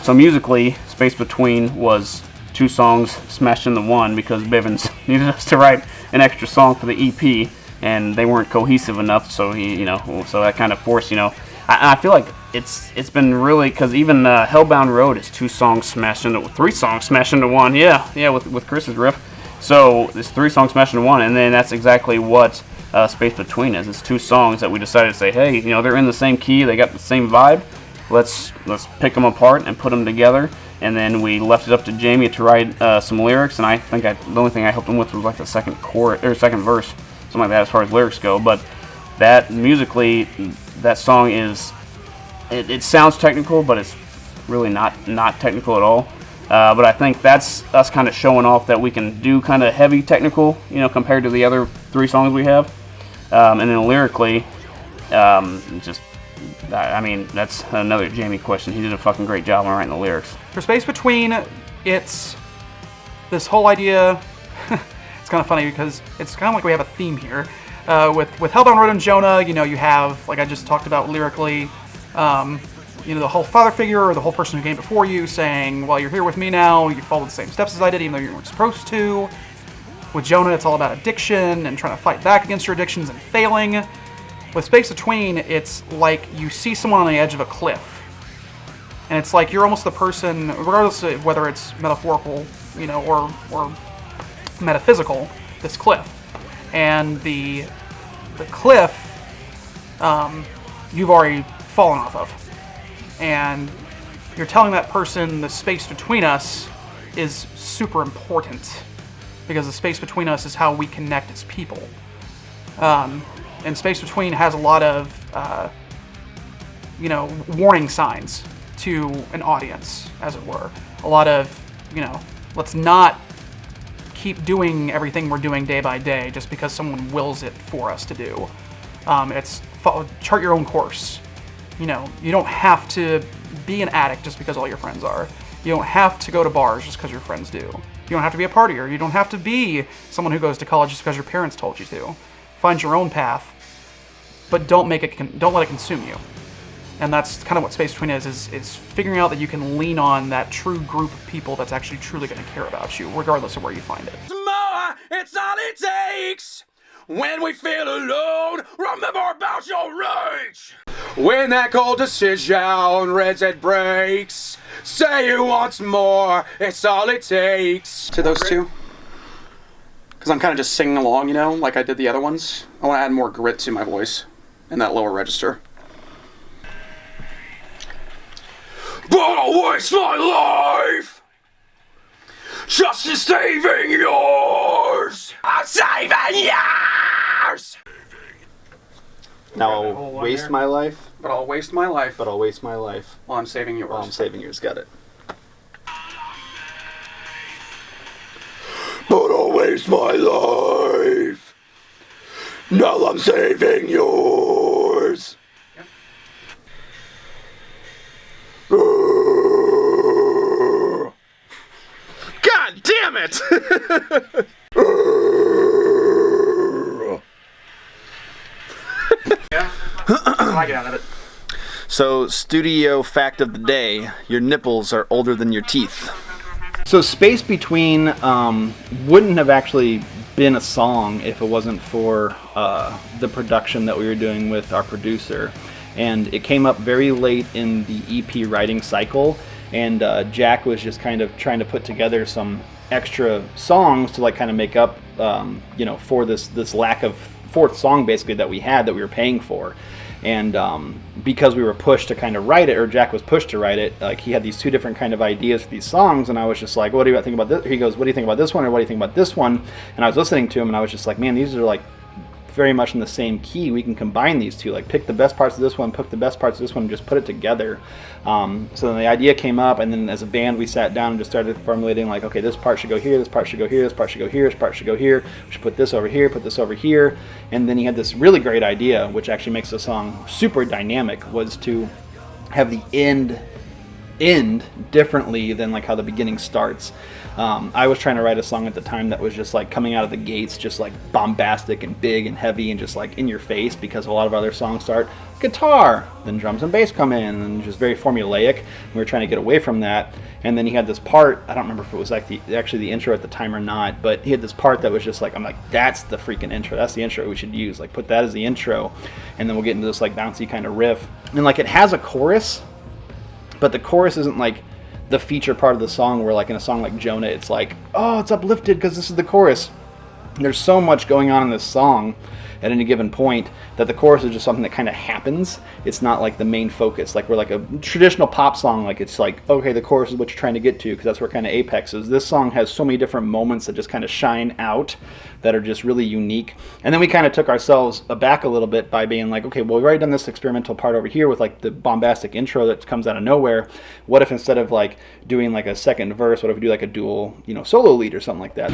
So musically, Space Between was 2 songs smashed into one because Bivens needed us to write an extra song for the EP, and they weren't cohesive enough. So so that kind of forced, I feel like it's been really, because even Hellbound Road is 3 songs smashed into one. Yeah, with Chris's riff. So it's 3 songs smashed into one, and then that's exactly what Space Between is. It's 2 songs that we decided to say, hey, they're in the same key, they got the same vibe. Let's pick them apart and put them together. And then we left it up to Jamie to write some lyrics, and I think the only thing I helped him with was like the second verse, something like that as far as lyrics go. But that musically, that song is, it sounds technical, but it's really not technical at all. But I think that's us kind of showing off that we can do kind of heavy technical, compared to the other 3 songs we have. And then lyrically, that's another Jamie question. He did a fucking great job on writing the lyrics. For Space Between, it's this whole idea. It's kind of funny because it's kind of like we have a theme here. With Hellbound Road and Jonah, you have, like I just talked about lyrically, the whole father figure or the whole person who came before you saying, well, you're here with me now, you followed the same steps as I did, even though you weren't supposed to. With Jonah, it's all about addiction and trying to fight back against your addictions and failing. With Space Between, it's like you see someone on the edge of a cliff. And it's like you're almost the person, regardless of whether it's metaphorical, or metaphysical, this cliff. And the cliff, you've already fallen off of. And you're telling that person the space between us is super important, because the space between us is how we connect as people. And Space Between has a lot of, warning signs to an audience, as it were. A lot of, let's not keep doing everything we're doing day by day just because someone wills it for us to do. Chart your own course. You don't have to be an addict just because all your friends are. You don't have to go to bars just because your friends do. You don't have to be a partier. You don't have to be someone who goes to college just because your parents told you to. Find your own path, but don't let it consume you. And that's kind of what Space Between is figuring out that you can lean on that true group of people that's actually truly going to care about you, regardless of where you find it. More, it's all it takes. When we feel alone, remember about your rage. When that cold decision reads it breaks, say you want more, it's all it takes. To those 2. Because I'm kind of just singing along, like I did the other ones. I want to add more grit to my voice in that lower register. But I'll waste my life just in saving yours. I'm saving yours. Now I'll waste my life. But I'll waste my life. But I'll waste my life. While I'm saving yours. While I'm saving yours. Got it. But I'll waste my life. Now I'm saving yours. God damn it! Yeah, I get out of it. So, studio fact of the day: your nipples are older than your teeth. So Space Between wouldn't have actually been a song if it wasn't for the production that we were doing with our producer. And it came up very late in the EP writing cycle, and Jack was just kind of trying to put together some extra songs to kind of make up, for this lack of 4th song basically that we were paying for. And because we were pushed to kind of write it, or Jack was pushed to write it, he had these 2 different kind of ideas for these songs, and I was just like, what do you think about this? He goes, what do you think about this one, or what do you think about this one? And I was listening to him, and I was just like, man, these are very much in the same key. We can combine these 2, pick the best parts of this one, pick the best parts of this one, and just put it together. So then the idea came up, and then as a band we sat down and just started formulating okay, this part should go here, this part should go here, this part should go here, this part should go here, we should put this over here, put this over here. And then he had this really great idea, which actually makes the song super dynamic, was to have the end end differently than like how the beginning starts. I was trying to write a song at the time that was just like coming out of the gates, just like bombastic and big and heavy and just like in your face, because a lot of other songs start guitar, then drums and bass come in, and just very formulaic. We were trying to get away from that. And then he had this part, I don't remember if it was like actually the intro at the time or not, but he had this part that was just like, I'm like, that's the freaking intro. That's the intro we should use. Like, put that as the intro. And then we'll get into this like bouncy kind of riff. And like, it has a chorus, but the chorus isn't like the feature part of the song where like in a song like Jonah, it's like, oh, it's uplifted because this is the chorus. There's so much going on in this song at any given point that the chorus is just something that kind of happens. It's not like the main focus. Like we're like a traditional pop song, like it's like, okay, the chorus is what you're trying to get to because that's where kind of apex is. This song has so many different moments that just kind of shine out that are just really unique. And then we kind of took ourselves aback a little bit by being like, okay, well, we've already done this experimental part over here with like the bombastic intro that comes out of nowhere. What if instead of like doing like a second verse, what if we do like a dual, you know, solo lead or something like that?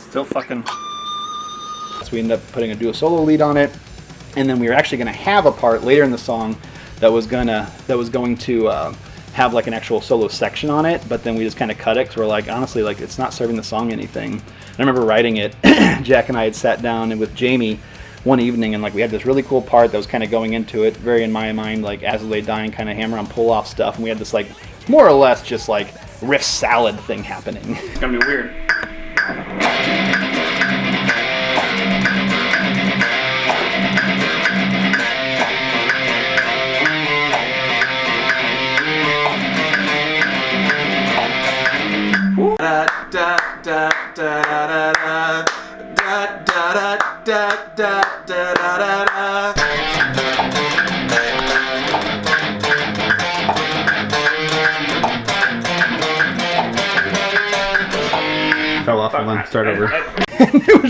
Still fucking. So we ended up putting a dual solo lead on it, and then we were actually going to have a part later in the song that was going to have like an actual solo section on it, but then we just kind of cut it because we're like, honestly, like it's not serving the song anything. And I remember writing it. Jack and I had sat down and with Jamie one evening, and like we had this really cool part that was kind of going into it, very in my mind like As I Lay Dying kind of hammer on pull off stuff, and we had this like more or less just like riff salad thing happening. It's gonna be weird. Fell off and then start over. it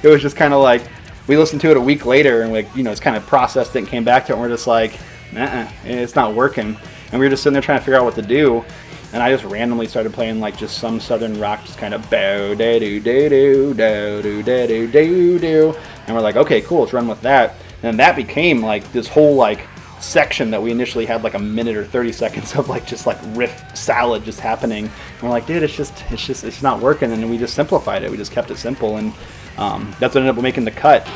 was just kind of like we listened to it a week later and like, you know, it's kind of processed it and came back to it and we're just like, it's not working. And we were just sitting there trying to figure out what to do. And I just randomly started playing like just some southern rock, just kind of bow da doo da doo da doo da doo doo doo. And we're like, okay, cool, let's run with that. And that became like this whole like section that we initially had like a minute or 30 seconds of like just like riff salad just happening. And we're like, dude, it's not working. And then we just simplified it. We just kept it simple, and that's what ended up making the cut.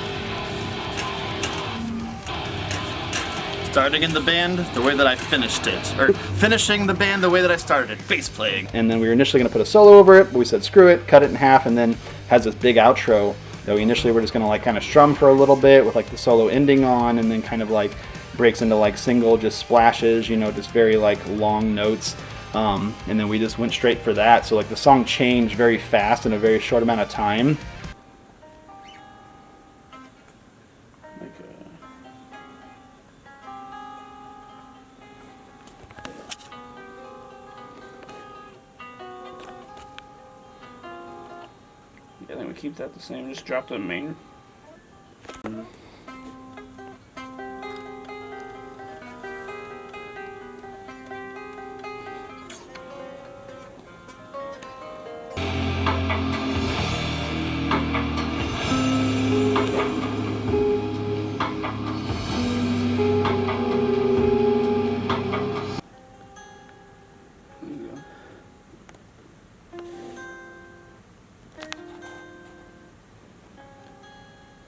Starting in the band the way that I finished it, or finishing the band the way that I started it, bass playing. And then we were initially going to put a solo over it, but we said screw it, cut it in half, and then has this big outro that we initially were just going to like kind of strum for a little bit with like the solo ending on, and then kind of like breaks into like single just splashes, you know, just very like long notes. And then we just went straight for that. So like the song changed very fast in a very short amount of time. Yeah, then we keep that the same. Just drop the main.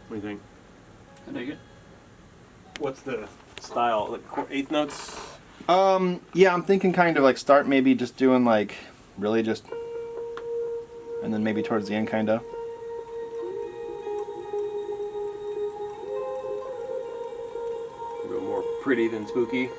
What do you think? I dig it. What's the style? Like eighth notes? Yeah, I'm thinking kind of like start maybe just doing like really just, and then maybe towards the end kind of. A little more pretty than spooky.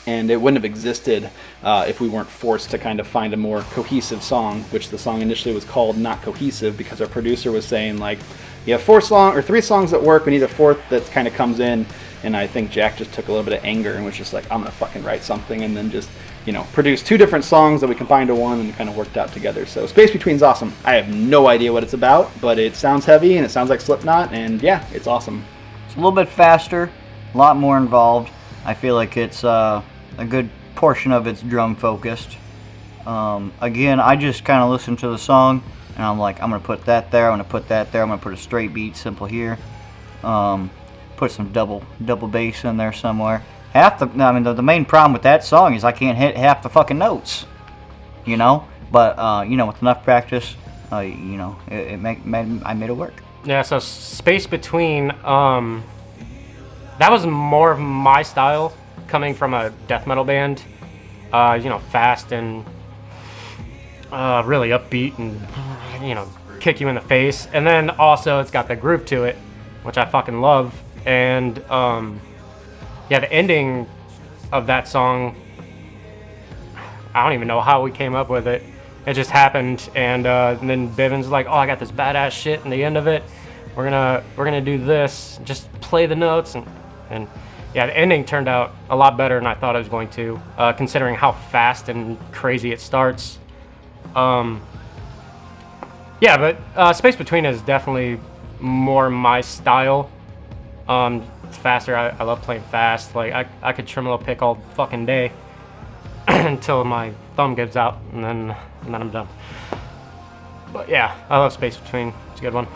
And it wouldn't have existed if we weren't forced to kind of find a more cohesive song, which the song initially was called Not Cohesive because our producer was saying like, you have 3 songs that work. We need a fourth that kind of comes in. And I think Jack just took a little bit of anger and was just like, I'm gonna fucking write something, and then just, produce 2 different songs that we combined to one, and it kind of worked out together. So Space Between's awesome. I have no idea what it's about, but it sounds heavy and it sounds like Slipknot, and yeah, it's awesome. It's a little bit faster, a lot more involved. I feel like it's a good portion of it's drum focused. Again, I just kind of listened to the song and I'm like, I'm gonna put that there, I'm gonna put that there, I'm gonna put a straight beat simple here. Put some double bass in there somewhere. The main problem with that song is I can't hit half the fucking notes, But with enough practice, I made it work. Yeah. So Space Between, that was more of my style, coming from a death metal band. Fast and really upbeat and kick you in the face. And then also it's got the groove to it, which I fucking love. And the ending of that song, I don't even know how we came up with it. It just happened, and then Bivens like, oh, I got this badass shit in the end of it. We're gonna do this. Just play the notes, and the ending turned out a lot better than I thought it was going to, considering how fast and crazy it starts. But Space Between is definitely more my style. It's faster. I love playing fast. Like I could tremolo pick all fucking day until my thumb gives out, and then I'm done. But yeah, I love Space Between. It's a good one.